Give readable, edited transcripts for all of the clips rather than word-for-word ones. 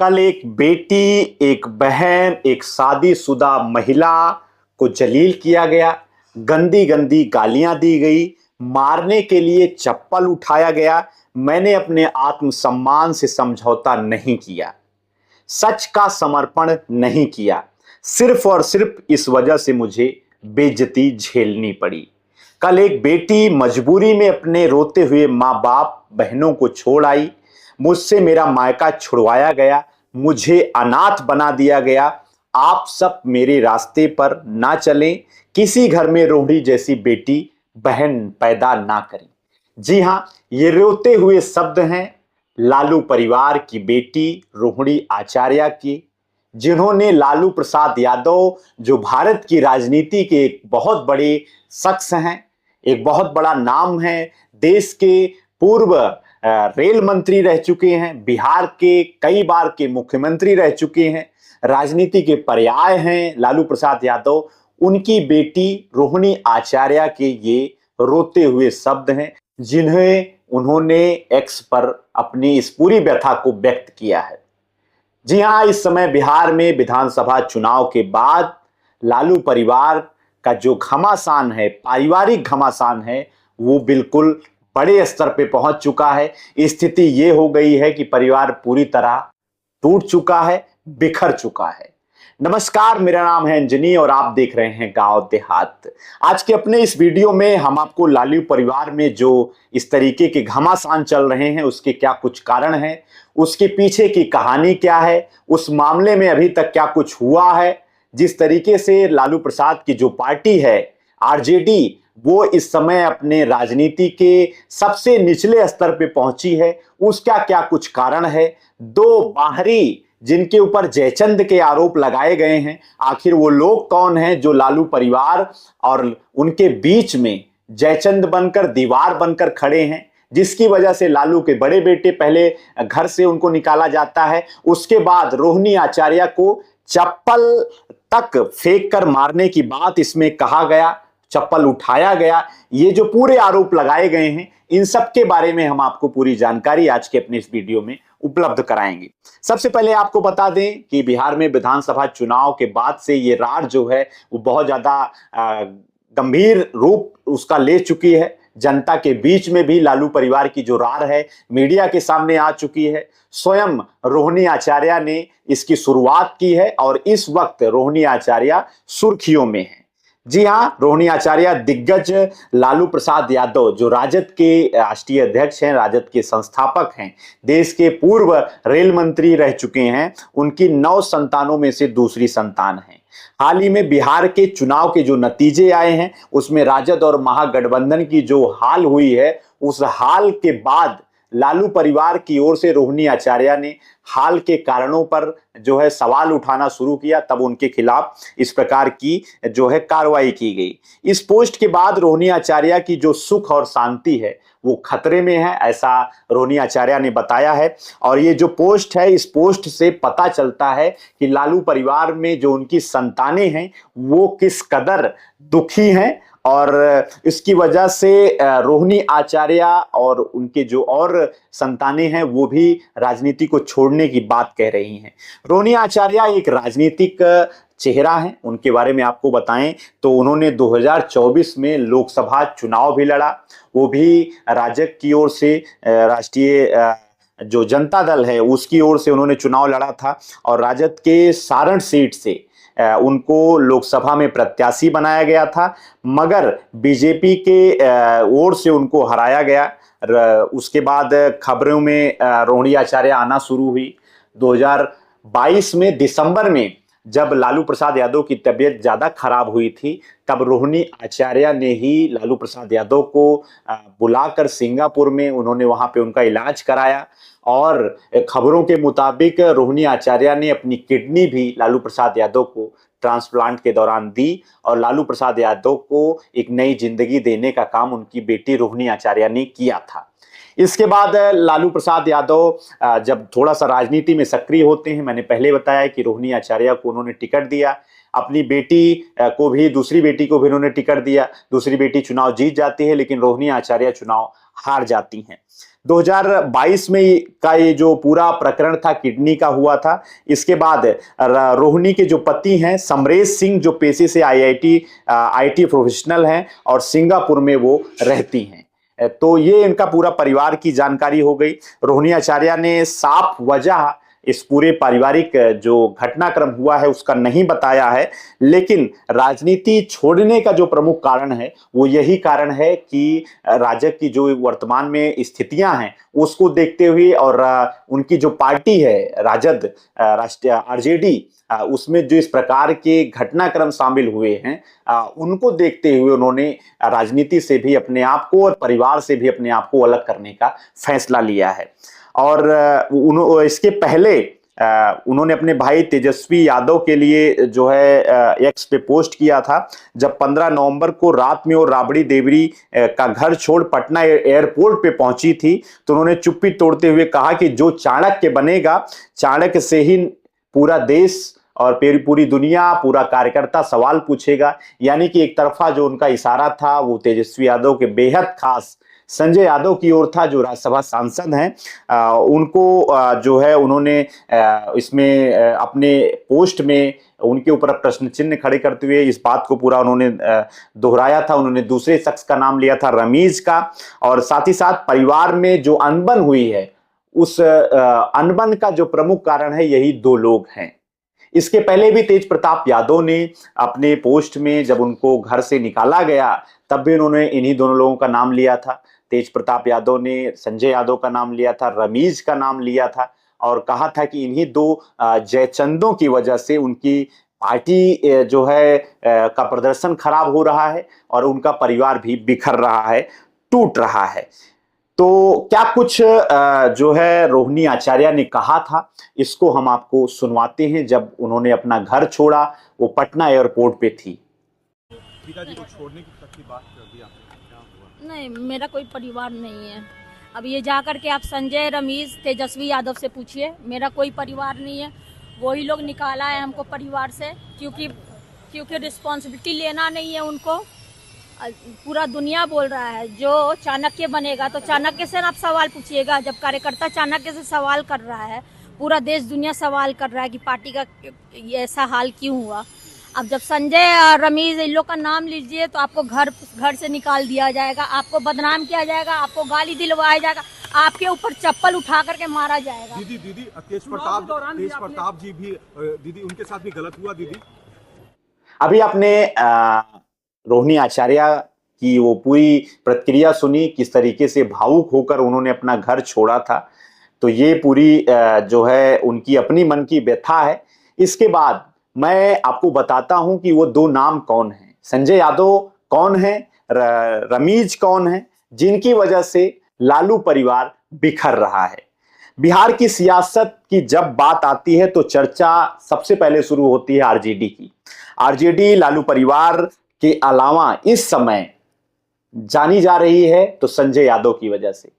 कल एक बेटी, एक बहन, एक शादीशुदा महिला को जलील किया गया, गंदी गंदी गालियां दी गई, मारने के लिए चप्पल उठाया गया। मैंने अपने आत्मसम्मान से समझौता नहीं किया, सच का समर्पण नहीं किया, सिर्फ और सिर्फ इस वजह से मुझे बेइज्जती झेलनी पड़ी। कल एक बेटी मजबूरी में अपने रोते हुए माँ बाप बहनों को छोड़ आई। मुझसे मेरा मायका छुड़वाया गया, मुझे अनाथ बना दिया गया। आप सब मेरे रास्ते पर ना चलें, किसी घर में रोहिणी जैसी बेटी बहन पैदा ना करें। जी हाँ, ये रोते हुए शब्द हैं लालू परिवार की बेटी रोहिणी आचार्य की, जिन्होंने लालू प्रसाद यादव, जो भारत की राजनीति के एक बहुत बड़े शख्स हैं, एक बहुत बड़ा नाम है, देश के पूर्व रेल मंत्री रह चुके हैं, बिहार के कई बार के मुख्यमंत्री रह चुके हैं, राजनीति के पर्याय हैं लालू प्रसाद यादव। उनकी बेटी रोहिणी आचार्य के ये रोते हुए शब्द हैं, जिन्हें उन्होंने एक्स पर अपनी इस पूरी व्यथा को व्यक्त किया है। जी हाँ, इस समय बिहार में विधानसभा चुनाव के बाद लालू परिवार का जो घमासान है, पारिवारिक घमासान है, वो बिल्कुल बड़े स्तर पे पहुंच चुका है। स्थिति ये हो गई है कि परिवार पूरी तरह टूट चुका है, बिखर चुका है। नमस्कार, मेरा नाम है अंजनी और आप देख रहे हैं गांव देहात। आज के अपने इस वीडियो में हम आपको लालू परिवार में जो इस तरीके के घमासान चल रहे हैं, उसके क्या कुछ कारण हैं, उसके पीछे की कहानी क्या है, उस मामले में अभी तक क्या कुछ हुआ है, जिस तरीके से लालू प्रसाद की जो पार्टी है आरजेडी, वो इस समय अपने राजनीति के सबसे निचले स्तर पे पहुंची है, उसका क्या कुछ कारण है। दो बाहरी जिनके ऊपर जयचंद के आरोप लगाए गए हैं, आखिर वो लोग कौन हैं जो लालू परिवार और उनके बीच में जयचंद बनकर दीवार बनकर खड़े हैं, जिसकी वजह से लालू के बड़े बेटे पहले घर से उनको निकाला जाता है, उसके बाद रोहिणी आचार्य को चप्पल तक फेंक कर मारने की बात इसमें कहा गया, चप्पल उठाया गया। ये जो पूरे आरोप लगाए गए हैं, इन सब के बारे में हम आपको पूरी जानकारी आज के अपने इस वीडियो में उपलब्ध कराएंगे। सबसे पहले आपको बता दें कि बिहार में विधानसभा चुनाव के बाद से ये रार जो है वो बहुत ज्यादा गंभीर रूप उसका ले चुकी है। जनता के बीच में भी लालू परिवार की जो रार है मीडिया के सामने आ चुकी है। स्वयं रोहिणी आचार्य ने इसकी शुरुआत की है और इस वक्त रोहिणी आचार्य सुर्खियों में है। जी हाँ, रोहिणी आचार्य दिग्गज लालू प्रसाद यादव, जो राजद के राष्ट्रीय अध्यक्ष हैं, राजद के संस्थापक हैं, देश के पूर्व रेल मंत्री रह चुके हैं, उनकी 9 संतानों में से दूसरी संतान है। हाल ही में बिहार के चुनाव के जो नतीजे आए हैं, उसमें राजद और महागठबंधन की जो हाल हुई है, उस हाल के बाद लालू परिवार की ओर से रोहिणी आचार्य ने हाल के कारणों पर जो है सवाल उठाना शुरू किया, तब उनके खिलाफ इस प्रकार की जो है कार्रवाई की गई। इस पोस्ट के बाद रोहिणी आचार्य की जो सुख और शांति है वो खतरे में है, ऐसा रोहिणी आचार्य ने बताया है। और ये जो पोस्ट है, इस पोस्ट से पता चलता है कि लालू परिवार में जो उनकी संतानें हैं वो किस कदर दुखी हैं, और इसकी वजह से रोहिणी आचार्य और उनके जो और संतानें हैं वो भी राजनीति को छोड़ने की बात कह रही हैं। रोहिणी आचार्य एक राजनीतिक चेहरा है, उनके बारे में आपको बताएं तो उन्होंने 2024 में लोकसभा चुनाव भी लड़ा, वो भी राजग की ओर से, राष्ट्रीय जो जनता दल है उसकी ओर से उन्होंने चुनाव लड़ा था, और राजद के सारण सीट से उनको लोकसभा में प्रत्याशी बनाया गया था, मगर बीजेपी के ओर से उनको हराया गया। उसके बाद खबरों में रोहिणी आचार्य आना शुरू हुई। 2022 में दिसंबर में जब लालू प्रसाद यादव की तबीयत ज्यादा खराब हुई थी, तब रोहिणी आचार्य ने ही लालू प्रसाद यादव को बुलाकर सिंगापुर में उन्होंने वहां पे उनका इलाज कराया, और खबरों के मुताबिक रोहिणी आचार्य ने अपनी किडनी भी लालू प्रसाद यादव को ट्रांसप्लांट के दौरान दी, और लालू प्रसाद यादव को एक नई जिंदगी देने का काम उनकी बेटी रोहिणी आचार्य ने किया था। इसके बाद लालू प्रसाद यादव जब थोड़ा सा राजनीति में सक्रिय होते हैं, मैंने पहले बताया कि रोहिणी आचार्य को उन्होंने टिकट दिया, अपनी बेटी को भी, दूसरी बेटी को भी उन्होंने टिकट दिया। दूसरी बेटी चुनाव जीत जाती है, लेकिन रोहिणी आचार्य चुनाव हार जाती हैं। 2022 में का ये जो पूरा प्रकरण था किडनी का हुआ था। इसके बाद रोहिणी के जो पति हैं समरेश सिंह, जो पेशे से आईटी प्रोफेशनल हैं और सिंगापुर में वो रहती हैं। तो ये इनका पूरा परिवार की जानकारी हो गई। रोहिणी आचार्य ने साफ वजह इस पूरे पारिवारिक जो घटनाक्रम हुआ है उसका नहीं बताया है, लेकिन राजनीति छोड़ने का जो प्रमुख कारण है वो यही कारण है कि राजग की जो वर्तमान में स्थितियां हैं उसको देखते हुए और उनकी जो पार्टी है राजद, राष्ट्रीय आरजेडी, उसमें जो इस प्रकार के घटनाक्रम शामिल हुए हैं उनको देखते हुए उन्होंने राजनीति से भी अपने आप को और परिवार से भी अपने आप को अलग करने का फैसला लिया है। और इसके पहले उन्होंने अपने भाई तेजस्वी यादव के लिए जो है एक्स पे पोस्ट किया था। जब 15 नवंबर को रात में वो राबड़ी देवरी का घर छोड़ पटना एयरपोर्ट पे पहुंची थी तो उन्होंने चुप्पी तोड़ते हुए कहा कि जो चाणक्य बनेगा, चाणक्य से ही पूरा देश और पूरी दुनिया, पूरा कार्यकर्ता सवाल पूछेगा। यानी कि एक तरफा जो उनका इशारा था वो तेजस्वी यादव के बेहद खास संजय यादव की ओर था, जो राज्यसभा सांसद हैं। उनको जो है उन्होंने इसमें अपने पोस्ट में उनके ऊपर प्रश्न चिन्ह खड़े करते हुए इस बात को पूरा उन्होंने दोहराया था। उन्होंने दूसरे शख्स का नाम लिया था रमीज का, और साथ ही साथ परिवार में जो अनबन हुई है उस अनबन का जो प्रमुख कारण है यही दो लोग हैं। इसके पहले भी तेज प्रताप यादव ने अपने पोस्ट में जब उनको घर से निकाला गया तब भी उन्होंने इन्हीं दोनों लोगों का नाम लिया था। तेज प्रताप यादव ने संजय यादव का नाम लिया था, रमीज का नाम लिया था और कहा था कि इन्हीं दो जयचंदों की वजह से उनकी पार्टी जो है का प्रदर्शन खराब हो रहा है और उनका परिवार भी बिखर रहा है, टूट रहा है। तो क्या कुछ जो है रोहिणी आचार्य ने कहा था, इसको हम आपको सुनवाते हैं। जब उन्होंने अपना घर छोड़ा वो पटना एयरपोर्ट पे थी। पिताजी को छोड़ने की तक की बात कर दी आपने, क्या हुआ? नहीं, मेरा कोई परिवार नहीं है। अब ये जा कर के आप संजय, रमीज, तेजस्वी यादव से पूछिए, मेरा कोई परिवार नहीं है। वही लोग निकाला है हमको परिवार से, क्योंकि रिस्पॉन्सिबिलिटी लेना नहीं है उनको। पूरा दुनिया बोल रहा है जो चाणक्य बनेगा, तो चाणक्य से आप सवाल पूछिएगा। जब कार्यकर्ता चाणक्य से सवाल कर रहा है, पूरा देश दुनिया सवाल कर रहा है कि पार्टी का ऐसा हाल क्यों हुआ। अब जब संजय और रमीज इन लोग का नाम लीजिए तो आपको घर से निकाल दिया जाएगा, आपको बदनाम किया जाएगा, आपको गाली दिलवाया जाएगा, आपके ऊपर चप्पल उठा करके मारा जाएगा। दीदी तेज प्रताप जी भी दीदी उनके साथ भी गलत हुआ। दीदी अभी आपने रोहिणी आचार्य की वो पूरी प्रतिक्रिया सुनी, किस तरीके से भावुक होकर उन्होंने अपना घर छोड़ा था। तो ये पूरी जो है उनकी अपनी मन की व्यथा है। इसके बाद मैं आपको बताता हूं कि वो दो नाम कौन हैं, संजय यादव कौन है, रमीज कौन है, जिनकी वजह से लालू परिवार बिखर रहा है। बिहार की सियासत की जब बात आती है तो चर्चा सबसे पहले शुरू होती है आरजेडी की। आरजेडी लालू परिवार के अलावा इस समय जानी जा रही है तो संजय यादव की वजह से।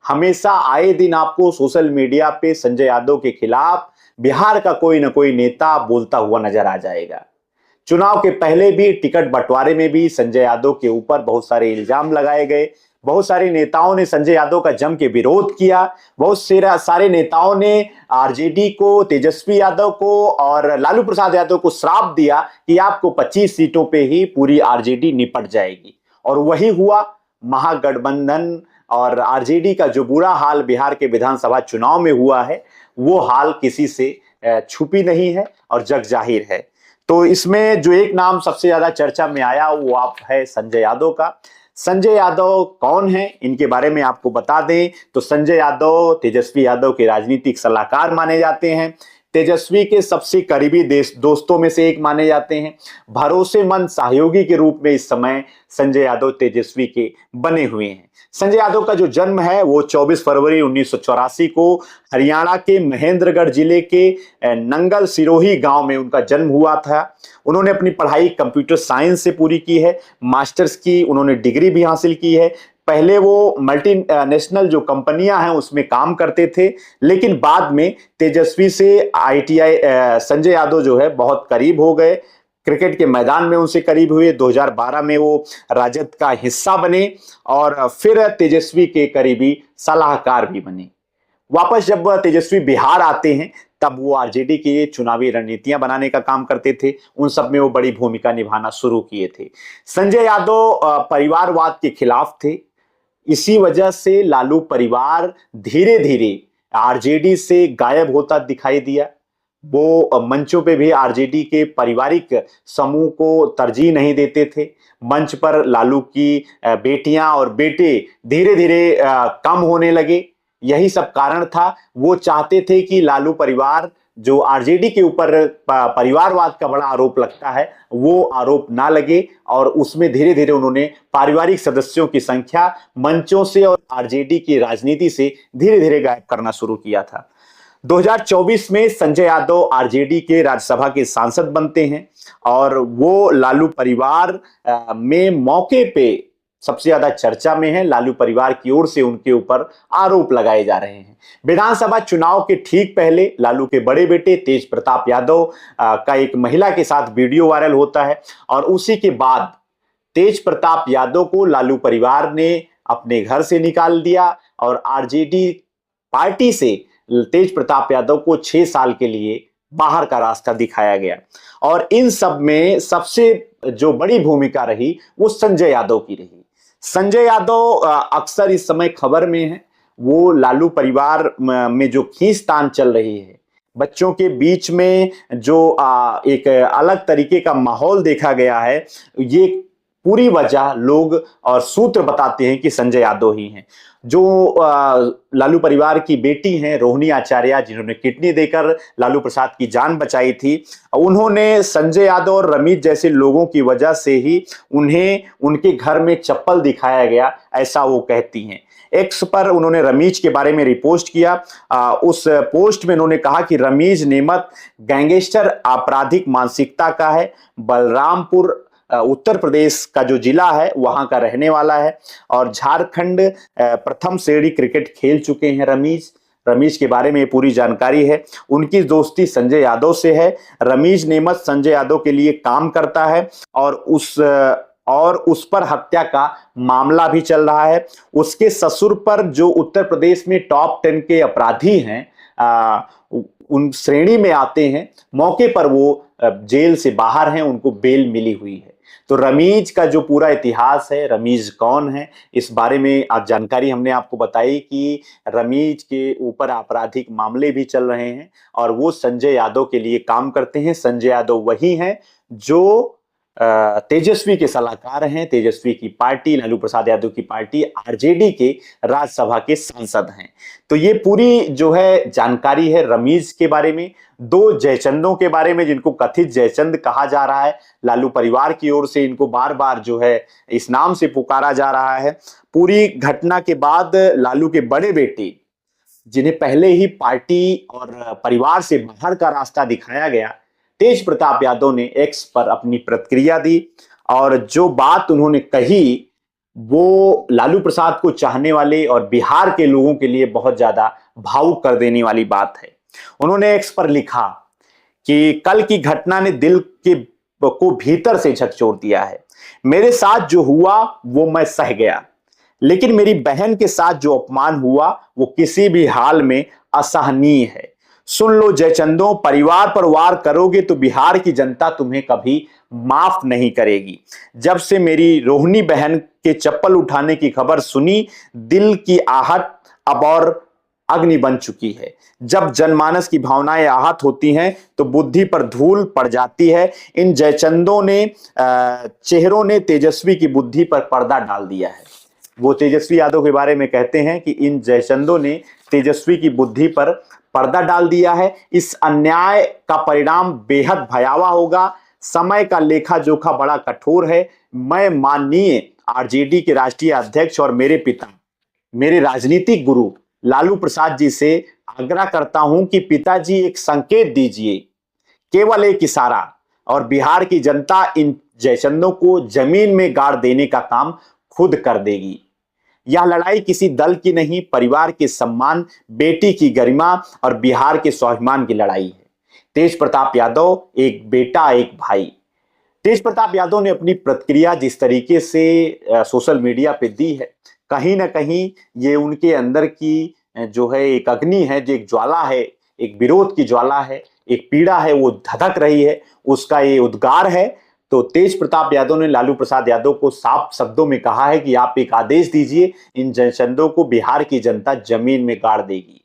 हमेशा आए दिन आपको सोशल मीडिया पे संजय यादव के खिलाफ बिहार का कोई ना कोई नेता बोलता हुआ नजर आ जाएगा। चुनाव के पहले भी टिकट बंटवारे में भी संजय यादव के ऊपर बहुत सारे इल्जाम लगाए गए। बहुत सारे नेताओं ने संजय यादव का जम के विरोध किया। बहुत सारे नेताओं ने आरजेडी को, तेजस्वी यादव को और लालू प्रसाद यादव को श्राप दिया कि आपको 25 सीटों पे ही पूरी आरजेडी निपट जाएगी। और वही हुआ। महागठबंधन और आरजेडी का जो बुरा हाल बिहार के विधानसभा चुनाव में हुआ है वो हाल किसी से छुपी नहीं है और जग जाहिर है। तो इसमें जो एक नाम सबसे ज्यादा चर्चा में आया वो आप है संजय यादव का। संजय यादव कौन है, इनके बारे में आपको बता दें तो संजय यादव तेजस्वी यादव के राजनीतिक सलाहकार माने जाते हैं। तेजस्वी के सबसे करीबी दोस्तों में से एक माने जाते हैं। भरोसेमंद सहयोगी के रूप में इस समय संजय यादव तेजस्वी के बने हुए हैं। संजय यादव का जो जन्म है वो 24 फरवरी 1984 को हरियाणा के महेंद्रगढ़ जिले के नंगल सिरोही गांव में उनका जन्म हुआ था। उन्होंने अपनी पढ़ाई कंप्यूटर साइंस से पूरी की है। मास्टर्स की उन्होंने डिग्री भी हासिल की है। पहले वो मल्टीनेशनल जो कंपनियां हैं उसमें काम करते थे, लेकिन बाद में तेजस्वी से संजय यादव जो है बहुत करीब हो गए। क्रिकेट के मैदान में उनसे करीब हुए। 2012 में वो राजद का हिस्सा बने और फिर तेजस्वी के करीबी सलाहकार भी बने। वापस जब तेजस्वी बिहार आते हैं तब वो आरजेडी के चुनावी रणनीतियां बनाने का काम करते थे। उन सब में वो बड़ी भूमिका निभाना शुरू किए थे। संजय यादव परिवारवाद के खिलाफ थे। इसी वजह से लालू परिवार धीरे धीरे आरजेडी से गायब होता दिखाई दिया। वो मंचों पे भी आरजेडी के पारिवारिक समूह को तरजीह नहीं देते थे। मंच पर लालू की बेटियां और बेटे धीरे धीरे कम होने लगे। यही सब कारण था। वो चाहते थे कि लालू परिवार, जो आरजेडी के ऊपर परिवारवाद का बड़ा आरोप लगता है, वो आरोप ना लगे और उसमें धीरे धीरे उन्होंने पारिवारिक सदस्यों की संख्या मंचों से और आरजेडी की राजनीति से धीरे धीरे गायब करना शुरू किया था। 2024 में संजय यादव आरजेडी के राज्यसभा के सांसद बनते हैं और वो लालू परिवार में मौके पे सबसे ज्यादा चर्चा में है। लालू परिवार की ओर से उनके ऊपर आरोप लगाए जा रहे हैं। विधानसभा चुनाव के ठीक पहले लालू के बड़े बेटे तेज प्रताप यादव का एक महिला के साथ वीडियो वायरल होता है और उसी के बाद तेज प्रताप यादव को लालू परिवार ने अपने घर से निकाल दिया और आरजेडी पार्टी से तेज प्रताप यादव को 6 साल के लिए बाहर का रास्ता दिखाया गया। और इन सब में सबसे जो बड़ी भूमिका रही वो संजय यादव की रही। संजय यादव अक्सर इस समय खबर में है। वो लालू परिवार में जो खींचतान चल रही है, बच्चों के बीच में जो एक अलग तरीके का माहौल देखा गया है, ये पूरी वजह लोग और सूत्र बताते हैं कि संजय यादव ही हैं। जो लालू परिवार की बेटी हैं रोहिणी आचार्य, जिन्होंने किडनी देकर लालू प्रसाद की जान बचाई थी, उन्होंने संजय यादव और रमीज जैसे लोगों की वजह से ही उन्हें उनके घर में चप्पल दिखाया गया, ऐसा वो कहती हैं। एक्स पर उन्होंने रमीज के बारे में रिपोस्ट किया। उस पोस्ट में उन्होंने कहा कि रमीज नेमत गैंगस्टर आपराधिक मानसिकता का है, बलरामपुर उत्तर प्रदेश का जो जिला है वहां का रहने वाला है और झारखंड प्रथम श्रेणी क्रिकेट खेल चुके हैं रमीज के बारे में पूरी जानकारी है। उनकी दोस्ती संजय यादव से है। रमीज नेमत संजय यादव के लिए काम करता है और उस पर हत्या का मामला भी चल रहा है। उसके ससुर पर, जो उत्तर प्रदेश में टॉप 10 के अपराधी हैं, उन श्रेणी में आते हैं, मौके पर वो जेल से बाहर हैं, उनको बेल मिली हुई है। तो रमीज का जो पूरा इतिहास है, रमीज कौन है, इस बारे में आज जानकारी हमने आपको बताई कि रमीज के ऊपर आपराधिक मामले भी चल रहे हैं और वो संजय यादव के लिए काम करते हैं। संजय यादव वही हैं जो तेजस्वी के सलाहकार हैं। तेजस्वी की पार्टी, लालू प्रसाद यादव की पार्टी, आरजेडी के राज्यसभा के सांसद हैं। तो ये पूरी जो है जानकारी है रमीज के बारे में। 2 जयचंदों के बारे में, जिनको कथित जयचंद कहा जा रहा है, लालू परिवार की ओर से इनको बार बार जो है इस नाम से पुकारा जा रहा है। पूरी घटना के बाद लालू के बड़े बेटे, जिन्हें पहले ही पार्टी और परिवार से बाहर का रास्ता दिखाया गया, तेज प्रताप यादव ने एक्स पर अपनी प्रतिक्रिया दी और जो बात उन्होंने कही वो लालू प्रसाद को चाहने वाले और बिहार के लोगों के लिए बहुत ज्यादा भावुक कर देने वाली बात है। उन्होंने एक्स पर लिखा कि कल की घटना ने दिल को भीतर से झकझोर दिया है। मेरे साथ जो हुआ वो मैं सह गया, लेकिन मेरी बहन के साथ जो अपमान हुआ वो किसी भी हाल में असहनीय है। सुन लो जयचंदों, परिवार पर वार करोगे तो बिहार की जनता तुम्हें कभी माफ नहीं करेगी। जब से मेरी रोहिणी बहन के चप्पल उठाने की खबर सुनी, दिल की आहट अब और अग्नि बन चुकी है। जब जनमानस की भावनाएं आहत होती हैं तो बुद्धि पर धूल पड़ जाती है। इन जयचंदों ने चेहरों ने तेजस्वी की बुद्धि पर पर्दा डाल दिया है। वो तेजस्वी यादव के बारे में कहते हैं कि इन जयचंदों ने तेजस्वी की बुद्धि पर पर्दा डाल दिया है। इस अन्याय का परिणाम बेहद भयावह होगा। समय का लेखा जोखा बड़ा कठोर है। मैं माननीय आरजेडी के राष्ट्रीय अध्यक्ष और मेरे पिता, मेरे राजनीतिक गुरु लालू प्रसाद जी से आग्रह करता हूं कि पिताजी एक संकेत दीजिए, केवल एक इशारा, और बिहार की जनता इन जयचंदों को जमीन में गाड़ देने का काम खुद कर देगी। यह लड़ाई किसी दल की नहीं, परिवार के सम्मान, बेटी की गरिमा और बिहार के स्वाभिमान की लड़ाई है। तेज प्रताप यादव एक बेटा, एक भाई। तेज प्रताप यादव ने अपनी प्रतिक्रिया जिस तरीके से सोशल मीडिया पे दी है, कहीं ना कहीं ये उनके अंदर की जो है एक अग्नि है, जो एक ज्वाला है, एक विरोध की ज्वाला है, एक पीड़ा है, वो धधक रही है, उसका ये उद्गार है। तो तेज प्रताप यादव ने लालू प्रसाद यादव को साफ शब्दों में कहा है कि आप एक आदेश दीजिए, इन जनशंदों को बिहार की जनता जमीन में गाड़ देगी।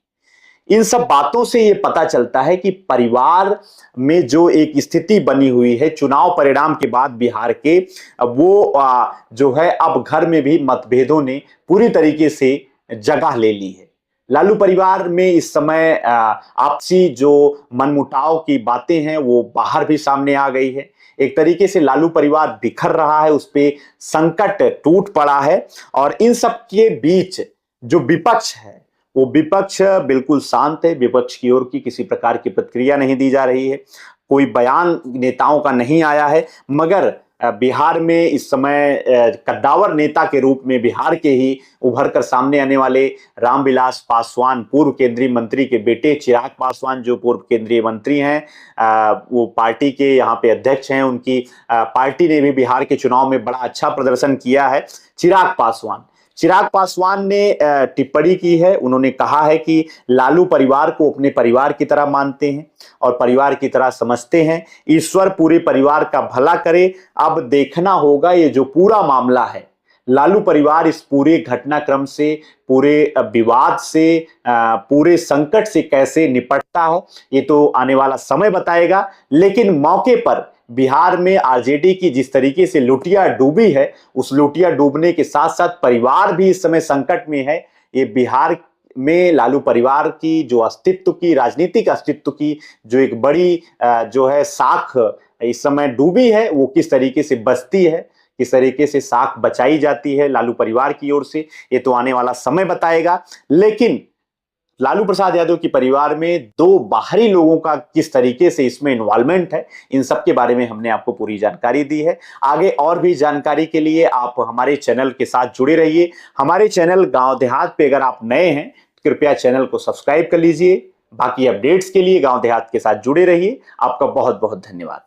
इन सब बातों से ये पता चलता है कि परिवार में जो एक स्थिति बनी हुई है चुनाव परिणाम के बाद बिहार के, वो जो है अब घर में भी मतभेदों ने पूरी तरीके से जगह ले ली है। लालू परिवार में इस समय आपसी जो मनमुटाव की बातें हैं वो बाहर भी सामने आ गई है। एक तरीके से लालू परिवार बिखर रहा है, उस पे संकट टूट पड़ा है। और इन सब के बीच जो विपक्ष है वो विपक्ष बिल्कुल शांत है, विपक्ष की ओर की किसी प्रकार की प्रतिक्रिया नहीं दी जा रही है, कोई बयान नेताओं का नहीं आया है। मगर बिहार में इस समय कद्दावर नेता के रूप में बिहार के ही उभर कर सामने आने वाले रामविलास पासवान, पूर्व केंद्रीय मंत्री के बेटे चिराग पासवान, जो पूर्व केंद्रीय मंत्री हैं, वो पार्टी के यहाँ पे अध्यक्ष हैं। उनकी पार्टी ने भी बिहार के चुनाव में बड़ा अच्छा प्रदर्शन किया है। चिराग पासवान ने टिप्पणी की है। उन्होंने कहा है कि लालू परिवार को अपने परिवार की तरह मानते हैं और परिवार की तरह समझते हैं। ईश्वर पूरे परिवार का भला करे। अब देखना होगा ये जो पूरा मामला है, लालू परिवार इस पूरे घटनाक्रम से, पूरे विवाद से, पूरे संकट से कैसे निपटता है, ये तो आने वाला समय बताएगा। लेकिन मौके पर बिहार में आरजेडी की जिस तरीके से लुटिया डूबी है, उस लुटिया डूबने के साथ साथ परिवार भी इस समय संकट में है। ये बिहार में लालू परिवार की जो अस्तित्व की, राजनीतिक अस्तित्व की जो एक बड़ी जो है साख इस समय डूबी है, वो किस तरीके से बचती है, किस तरीके से साख बचाई जाती है लालू परिवार की ओर से, ये तो आने वाला समय बताएगा। लेकिन लालू प्रसाद यादव की परिवार में दो बाहरी लोगों का किस तरीके से इसमें इन्वॉल्वमेंट है, इन सब के बारे में हमने आपको पूरी जानकारी दी है। आगे और भी जानकारी के लिए आप हमारे चैनल के साथ जुड़े रहिए। हमारे चैनल गांव देहात पे अगर आप नए हैं तो कृपया चैनल को सब्सक्राइब कर लीजिए। बाकी अपडेट्स के लिए गांव देहात के साथ जुड़े रहिए। आपका बहुत बहुत धन्यवाद।